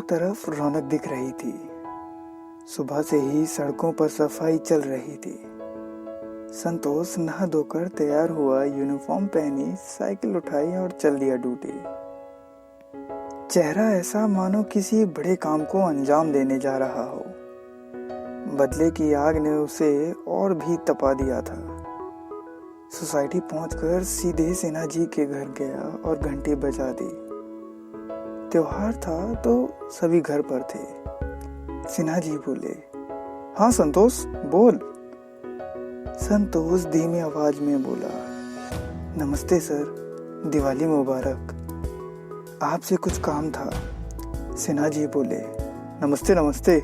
तरफ रौनक दिख रही थी। सुबह से ही सड़कों पर सफाई चल रही थी। संतोष नहा धोकर तैयार हुआ, यूनिफॉर्म पहनी, साइकिल उठाई और चल दिया ड्यूटी। चेहरा ऐसा मानो किसी बड़े काम को अंजाम देने जा रहा हो। बदले की आग ने उसे और भी तपा दिया था। सोसाइटी पहुंचकर सीधे सिन्हा जी के घर गया और घंटी बजा दी। त्योहार था तो सभी घर पर थे। सिन्हा जी बोले, हाँ संतोष बोल। संतोष धीमी आवाज में बोला, नमस्ते सर, दिवाली मुबारक। आपसे कुछ काम था। सिन्हा जी बोले, नमस्ते नमस्ते,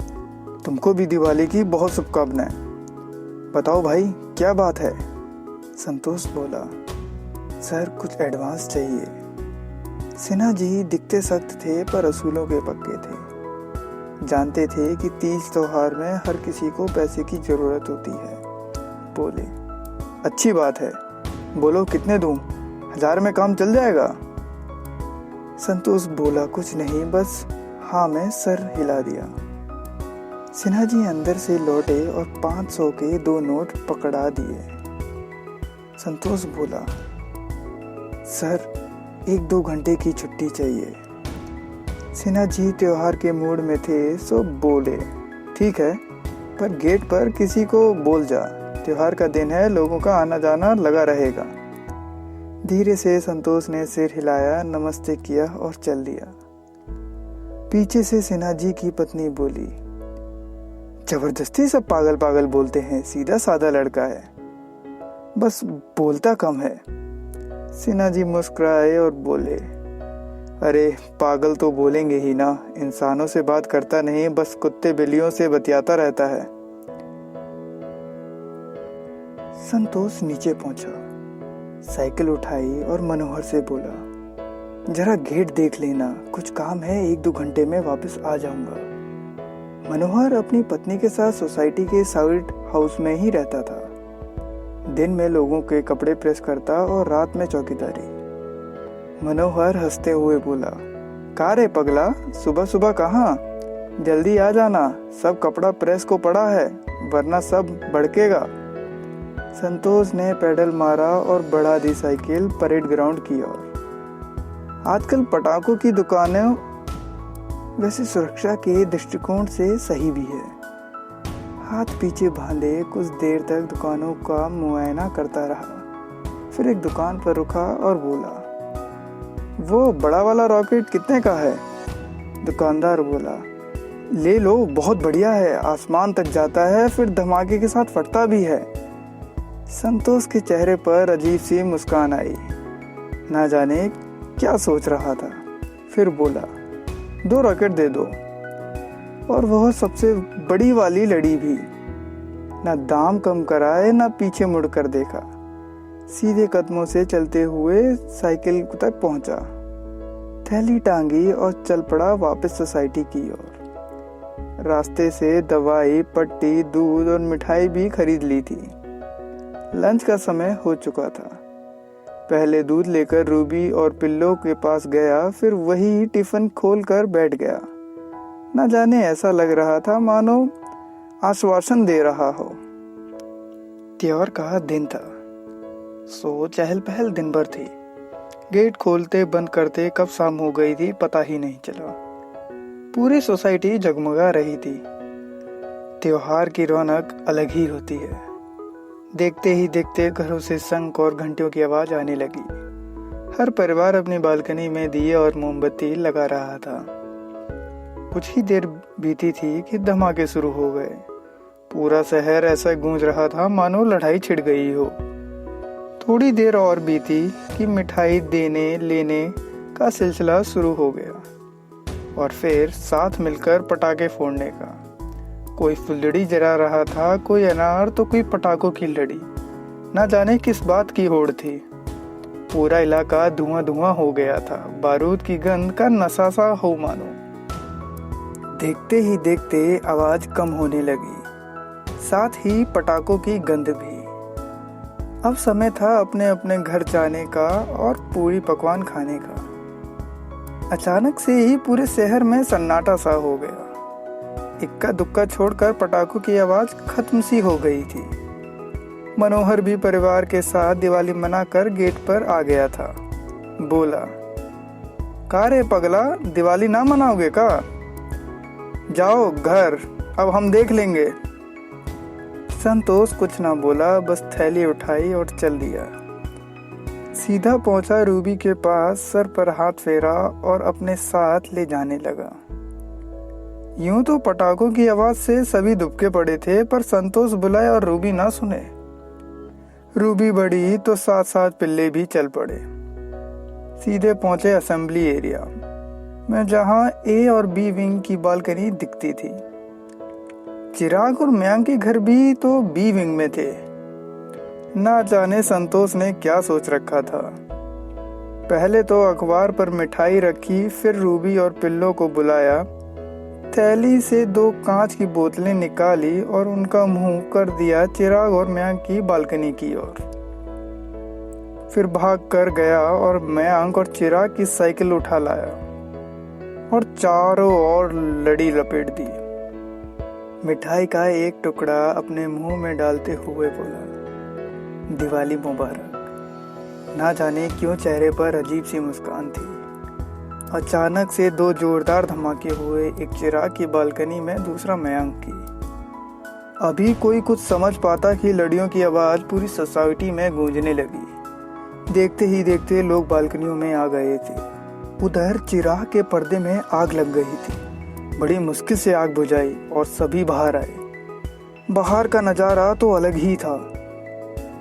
तुमको भी दिवाली की बहुत शुभकामनाएं। बताओ भाई क्या बात है। संतोष बोला, सर कुछ एडवांस चाहिए। सिन्हा जी दिखते सख्त थे पर असूलों के पक्के थे। जानते थे कि तीज त्योहार में हर किसी को पैसे की जरूरत होती है। बोले, अच्छी बात है, बोलो कितने दूं? 1000 में काम चल जाएगा? संतोष बोला कुछ नहीं, बस हाँ में सर हिला दिया। सिन्हा जी अंदर से लौटे और 500 के 2 नोट पकड़ा दिए। संतोष बोला, सर 1-2 घंटे की छुट्टी चाहिए। सिन्हा जी त्योहार के मूड में थे, सो बोले, ठीक है, पर गेट पर किसी को बोल जा, त्योहार का दिन है, लोगों का आना जाना लगा रहेगा। धीरे से संतोष ने सिर हिलाया, नमस्ते किया और चल दिया। पीछे से सिन्हा जी की पत्नी बोली, जबरदस्ती सब पागल पागल बोलते हैं, सीधा साधा लड़का है, बस बोलता कम है। सिन्हा जी मुस्कुराए और बोले, अरे पागल तो बोलेंगे ही ना, इंसानों से बात करता नहीं, बस कुत्ते बिल्लियों से बतियाता रहता है। संतोष नीचे पहुंचा, साइकिल उठाई और मनोहर से बोला, जरा गेट देख लेना, कुछ काम है, 1-2 घंटे में वापस आ जाऊंगा। मनोहर अपनी पत्नी के साथ सोसाइटी के साइड हाउस में ही रहता था। दिन में लोगों के कपड़े प्रेस करता और रात में चौकीदारी। मनोहर हंसते हुए बोला, का रे पगला, सुबह सुबह कहाँ? जल्दी आ जाना, सब कपड़ा प्रेस को पड़ा है, वरना सब भड़केगा। संतोष ने पेडल मारा और बढ़ा दी साइकिल परेड ग्राउंड की ओर। आजकल पटाखों की दुकानें वैसे सुरक्षा के दृष्टिकोण से सही भी है। हाथ पीछे बांधे कुछ देर तक दुकानों का मुआयना करता रहा। फिर एक दुकान पर रुका और बोला, वो बड़ा वाला रॉकेट कितने का है? दुकानदार बोला, ले लो, बहुत बढ़िया है, आसमान तक जाता है, फिर धमाके के साथ फटता भी है। संतोष के चेहरे पर अजीब सी मुस्कान आई, ना जाने क्या सोच रहा था। फिर बोला, 2 रॉकेट दे दो, और वह सबसे बड़ी वाली लड़ी भी। ना दाम कम कराए, ना पीछे मुड़कर देखा, सीधे कदमों से चलते हुए साइकिल तक पहुंचा, थैली टांगी और चल पड़ा वापस सोसाइटी की ओर। रास्ते से दवाई, पट्टी, दूध और मिठाई भी खरीद ली थी। लंच का समय हो चुका था। पहले दूध लेकर रूबी और पिल्लो के पास गया, फिर वही टिफिन खोलकर बैठ गया। न जाने ऐसा लग रहा था मानो आश्वासन दे रहा हो। त्योहार का दिन था, सो चहल पहल दिन भर थी। गेट खोलते बंद करते कब शाम हो गई थी पता ही नहीं चला। पूरी सोसाइटी जगमगा रही थी। त्योहार की रौनक अलग ही होती है। देखते ही देखते घरों से शंख और घंटियों की आवाज आने लगी। हर परिवार अपनी बालकनी में दिए और मोमबत्ती लगा रहा था। कुछ ही देर बीती थी कि धमाके शुरू हो गए। पूरा शहर ऐसा गूंज रहा था मानो लड़ाई छिड़ गई हो। थोड़ी देर और बीती कि मिठाई देने लेने का सिलसिला शुरू हो गया, और फिर साथ मिलकर पटाखे फोड़ने का। कोई फुलझड़ी जला रहा था, कोई अनार तो कोई पटाखों की लड़ी। ना जाने किस बात की होड़ थी। पूरा इलाका धुआं धुआं हो गया था, बारूद की गंध का नशा सा हो मानो। देखते ही देखते आवाज कम होने लगी, साथ ही पटाखों की गंध भी। अब समय था अपने अपने घर जाने का और पूरी पकवान खाने का। अचानक से ही पूरे शहर में सन्नाटा सा हो गया। इक्का दुक्का छोड़कर पटाखों की आवाज खत्म सी हो गई थी। मनोहर भी परिवार के साथ दिवाली मनाकर गेट पर आ गया था। बोला, का रे पगला, दिवाली ना मनाओगे का? जाओ घर, अब हम देख लेंगे। संतोष कुछ ना बोला, बस थैली उठाई और चल दिया। सीधा पहुंचा रूबी के पास, सर पर हाथ फेरा और अपने साथ ले जाने लगा। यूं तो पटाखों की आवाज से सभी दुबके पड़े थे, पर संतोष बुलाए और रूबी ना सुने। रूबी बढ़ी तो साथ साथ पिल्ले भी चल पड़े। सीधे पहुंचे असेंबली एरिया में, जहां ए और बी विंग की बालकनी दिखती थी। चिराग और मयांक के घर भी तो बी विंग में थे। ना जाने संतोष ने क्या सोच रखा था। पहले तो अखबार पर मिठाई रखी, फिर रूबी और पिल्लों को बुलाया। थैली से 2 कांच की बोतलें निकाली और उनका मुंह कर दिया चिराग और मयांक की बालकनी की ओर। फिर भाग कर गया और मयांक और चिराग की साइकिल उठा लाया और चारों ओर लड़ी लपेट दी। मिठाई का एक टुकड़ा अपने मुंह में डालते हुए बोला, दिवाली मुबारक। ना जाने क्यों चेहरे पर अजीब सी मुस्कान थी। अचानक से 2 जोरदार धमाके हुए, एक चिराग की बालकनी में, दूसरा मयांक की। अभी कोई कुछ समझ पाता कि लड़ियों की आवाज पूरी सोसाइटी में गूंजने लगी। देखते ही देखते लोग बालकनियों में आ गए थे। उधर चिराग के पर्दे में आग लग गई थी। बड़ी मुश्किल से आग बुझाई और सभी बाहर आए। बाहर का नजारा तो अलग ही था।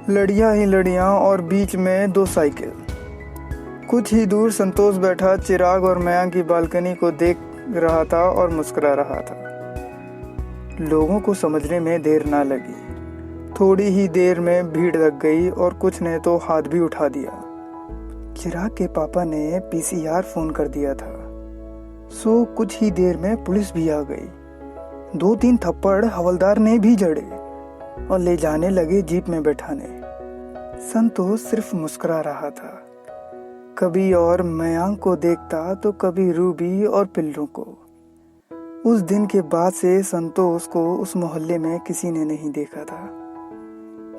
लड़ियां ही लड़ियां और बीच में 2 साइकिल। कुछ ही दूर संतोष बैठा चिराग और मयांक की बालकनी को देख रहा था और मुस्कुरा रहा था। लोगों को समझने में देर ना लगी। थोड़ी ही देर में भीड़ लग गई और कुछ ने तो हाथ भी उठा दिया। चिराग के पापा ने पीसीआर फोन कर दिया था, सो कुछ ही देर में पुलिस भी आ गई। 2-3 थप्पड़ हवलदार ने भी जड़े और ले जाने लगे जीप में बैठाने। संतोष सिर्फ मुस्कुरा रहा था। कभी और मयांक को देखता तो कभी रूबी और पिल्लू को। उस दिन के बाद से संतोष को उस मोहल्ले में किसी ने नहीं देखा था।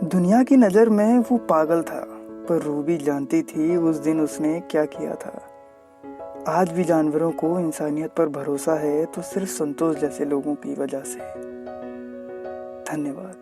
दुनिया की नज़र में वो पागल था, पर रूबी जानती थी उस दिन उसने क्या किया था। आज भी जानवरों को इंसानियत पर भरोसा है तो सिर्फ संतोष जैसे लोगों की वजह से। धन्यवाद।